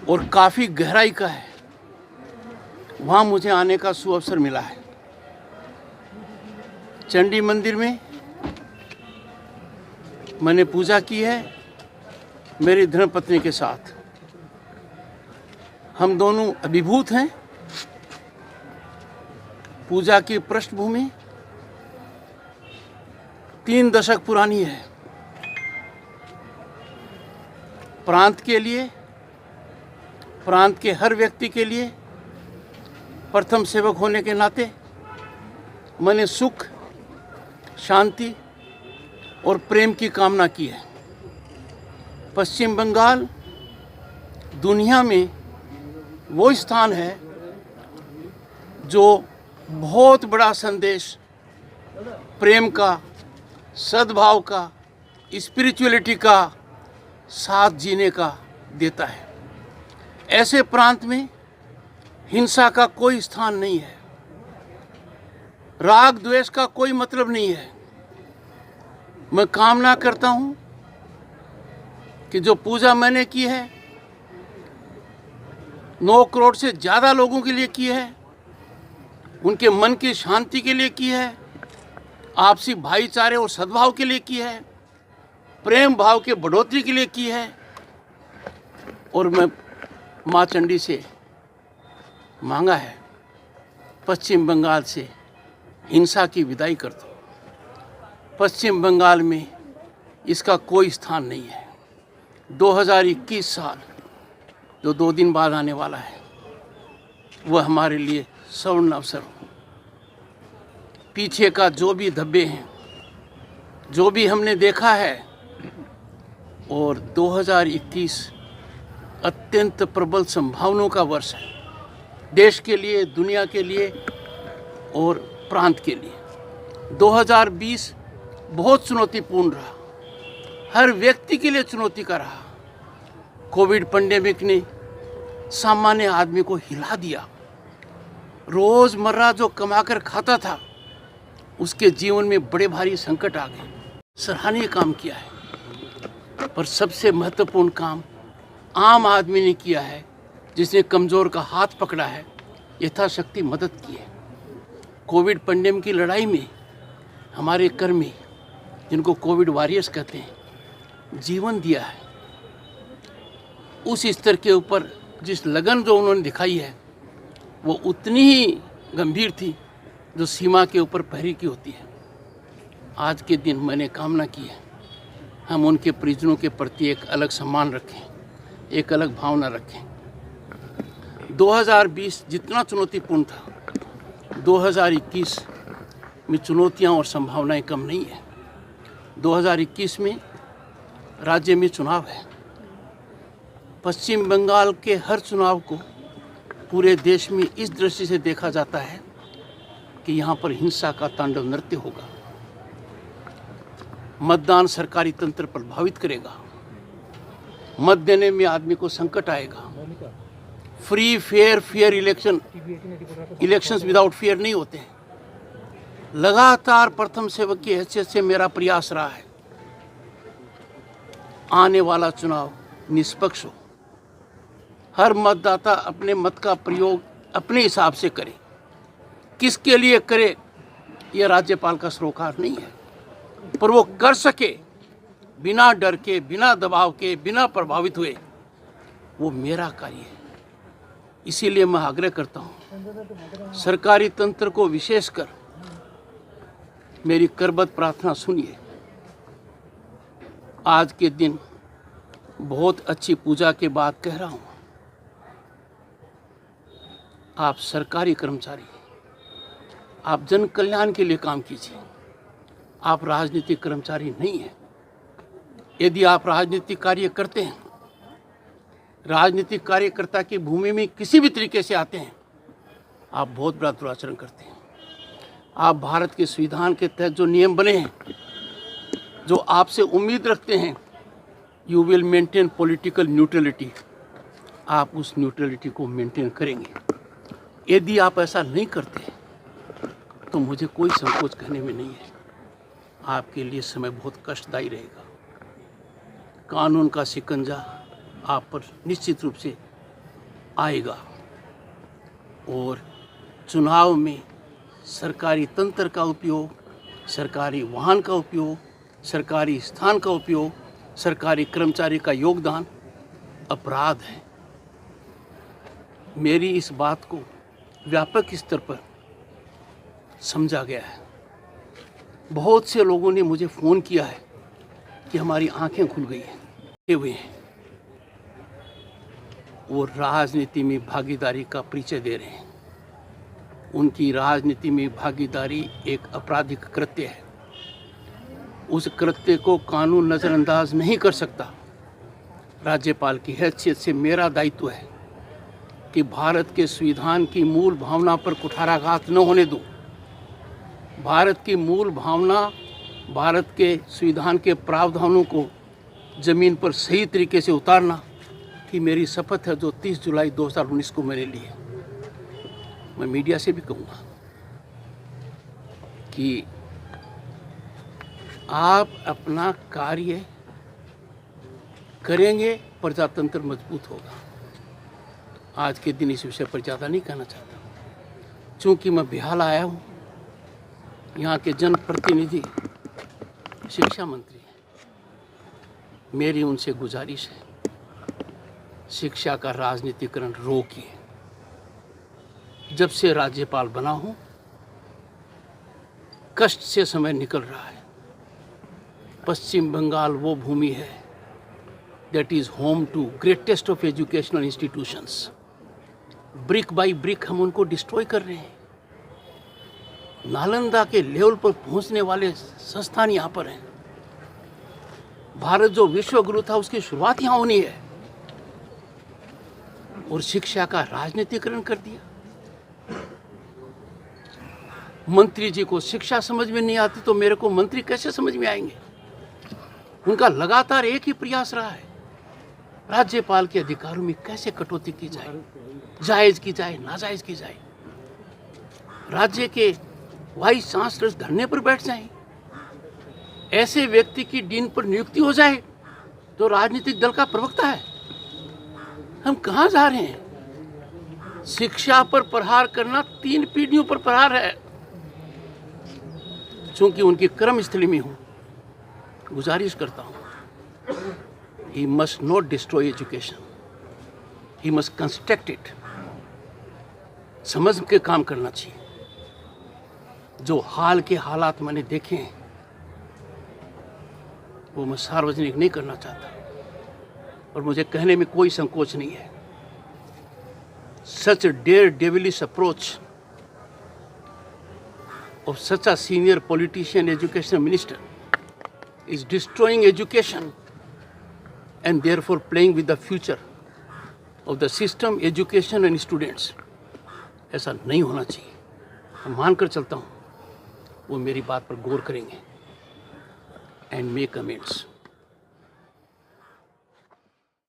और काफ़ी गहराई का है। वहाँ मुझे आने का सुअवसर मिला है। चंडी मंदिर में मैंने पूजा की है मेरी धर्मपत्नी के साथ। हम दोनों अभिभूत हैं। पूजा की पृष्ठभूमि 3 दशक पुरानी है। प्रांत के लिए, प्रांत के हर व्यक्ति के लिए प्रथम सेवक होने के नाते मैंने सुख, शांति और प्रेम की कामना की है। पश्चिम बंगाल दुनिया में वो स्थान है जो बहुत बड़ा संदेश प्रेम का, सद्भाव का, स्पिरिचुअलिटी का, साथ जीने का देता है। ऐसे प्रांत में हिंसा का कोई स्थान नहीं है, राग द्वेष का कोई मतलब नहीं है। मैं कामना करता हूं कि जो पूजा मैंने की है 9 करोड़ से ज़्यादा लोगों के लिए की है, उनके मन की शांति के लिए की है, आपसी भाईचारे और सद्भाव के लिए की है, प्रेम भाव के बढ़ोतरी के लिए की है। और मैं माँ चंडी से मांगा है पश्चिम बंगाल से हिंसा की विदाई कर दो। पश्चिम बंगाल में इसका कोई स्थान नहीं है। 2021 साल जो 2 दिन बाद आने वाला है वह हमारे लिए स्वर्ण अवसर हो। पीछे का जो भी धब्बे हैं, जो भी हमने देखा है, और 2021 अत्यंत प्रबल संभावनाओं का वर्ष है देश के लिए, दुनिया के लिए और प्रांत के लिए। 2020 बहुत चुनौतीपूर्ण रहा, हर व्यक्ति के लिए चुनौती का रहा। कोविड पैंडेमिक ने सामान्य आदमी को हिला दिया। रोज़मर्रा जो कमाकर खाता था उसके जीवन में बड़े भारी संकट आ गए। सराहनीय काम किया है, पर सबसे महत्वपूर्ण काम आम आदमी ने किया है, जिसने कमज़ोर का हाथ पकड़ा है, यथाशक्ति मदद की है। कोविड पैंडेमिक की लड़ाई में हमारे कर्मी, जिनको कोविड वॉरियर्स कहते हैं, जीवन दिया है। उस स्तर के ऊपर जिस लगन जो उन्होंने दिखाई है वो उतनी ही गंभीर थी जो सीमा के ऊपर प्रहरी की होती है। आज के दिन मैंने कामना की है हम उनके परिजनों के प्रति एक अलग सम्मान रखें, एक अलग भावना रखें। 2020 जितना चुनौतीपूर्ण था, 2021 में चुनौतियां और संभावनाएं कम नहीं है। 2021 में राज्य में चुनाव है। पश्चिम बंगाल के हर चुनाव को पूरे देश में इस दृष्टि से देखा जाता है कि यहाँ पर हिंसा का तांडव नृत्य होगा। मतदान सरकारी तंत्र प्रभावित करेगा। मत देने में आदमी को संकट आएगा। Free fair elections without fair नहीं होते हैं। लगातार प्रथम सेवक की हैसियत से मेरा प्रयास रहा है आने वाला चुनाव निष्पक्ष हो। हर मतदाता अपने मत का प्रयोग अपने हिसाब से करे। किसके लिए करे यह राज्यपाल का सरोकार नहीं है, पर वो कर सके बिना डर के, बिना दबाव के, बिना प्रभावित हुए, वो मेरा कार्य है। इसीलिए मैं आग्रह करता हूँ सरकारी तंत्र को विशेषकर मेरी करबद्ध प्रार्थना सुनिए। आज के दिन बहुत अच्छी पूजा के बाद कह रहा हूँ, आप सरकारी कर्मचारी, आप जन कल्याण के लिए काम कीजिए। आप राजनीतिक कर्मचारी नहीं हैं। यदि आप राजनीतिक कार्य करते हैं, राजनीतिक कार्यकर्ता की भूमि में किसी भी तरीके से आते हैं, आप बहुत बड़ा दुराचरण करते हैं। आप भारत के संविधान के तहत जो नियम बने हैं, जो आपसे उम्मीद रखते हैं, you will maintain political neutrality, आप उस न्यूट्रलिटी को मेंटेन करेंगे। यदि आप ऐसा नहीं करते तो मुझे कोई संकोच कहने में नहीं है। आपके लिए समय बहुत कष्टदायी रहेगा। कानून का शिकंजा आप पर निश्चित रूप से आएगा। और चुनाव में सरकारी तंत्र का उपयोग, सरकारी वाहन का उपयोग, सरकारी स्थान का उपयोग, सरकारी कर्मचारी का योगदान अपराध है। मेरी इस बात को व्यापक स्तर पर समझा गया है। बहुत से लोगों ने मुझे फ़ोन किया है कि हमारी आंखें खुल गई हैं, हुए हैं, वो राजनीति में भागीदारी का परिचय दे रहे हैं। उनकी राजनीति में भागीदारी एक आपराधिक कृत्य है। उस कृत्य को कानून नज़रअंदाज नहीं कर सकता। राज्यपाल की हैसियत से मेरा दायित्व है कि भारत के संविधान की मूल भावना पर कुठाराघात न होने दो। भारत की मूल भावना, भारत के संविधान के प्रावधानों को ज़मीन पर सही तरीके से उतारना कि मेरी शपथ है जो 30 जुलाई 2019 को मैंने ली है। मैं मीडिया से भी कहूँगा कि आप अपना कार्य करेंगे, प्रजातंत्र मजबूत होगा। आज के दिन इस विषय पर ज़्यादा नहीं कहना चाहता। चूँकि मैं बिहार आया हूँ, यहाँ के जनप्रतिनिधि शिक्षा मंत्री हैं, मेरी उनसे गुजारिश है, शिक्षा का राजनीतिकरण रोकिए। जब से राज्यपाल बना हूँ, कष्ट से समय निकल रहा है। पश्चिम बंगाल वो भूमि है that is home to greatest of educational institutions. Brick by brick हम उनको डिस्ट्रॉय कर रहे हैं। नालंदा के लेवल पर पहुंचने वाले संस्थान यहाँ पर हैं। भारत जो विश्व गुरु था उसकी शुरुआत यहाँ होनी है, और शिक्षा का राजनीतिकरण कर दिया। मंत्री जी को शिक्षा समझ में नहीं आती तो मेरे को मंत्री कैसे समझ में आएंगे? उनका लगातार एक ही प्रयास रहा है, राज्यपाल के अधिकारों में कैसे कटौती की जाए, जायज की जाए, नाजायज की जाए। राज्य के वाइस चांसलर धरने पर बैठ जाएं, ऐसे व्यक्ति की डीन पर नियुक्ति हो जाए जो राजनीतिक दल का प्रवक्ता है। हम कहाँ जा रहे हैं? शिक्षा पर प्रहार करना 3 पीढ़ियों पर प्रहार है। चूंकि उनकी कर्मस्थली में हूँ, गुजारिश करता हूँ, he must not destroy education, he must construct it। समझ के काम करना चाहिए। जो हाल के हालात मैंने देखे हैं वो मैं सार्वजनिक नहीं करना चाहता, और मुझे कहने में कोई संकोच नहीं है। Such a daredevilish approach of such a senior politician, education minister, is destroying education and therefore playing with the future of the system, education and students। ऐसा नहीं होना चाहिए। मैं मानकर चलता हूँ वो मेरी बात पर गौर करेंगे and make amends।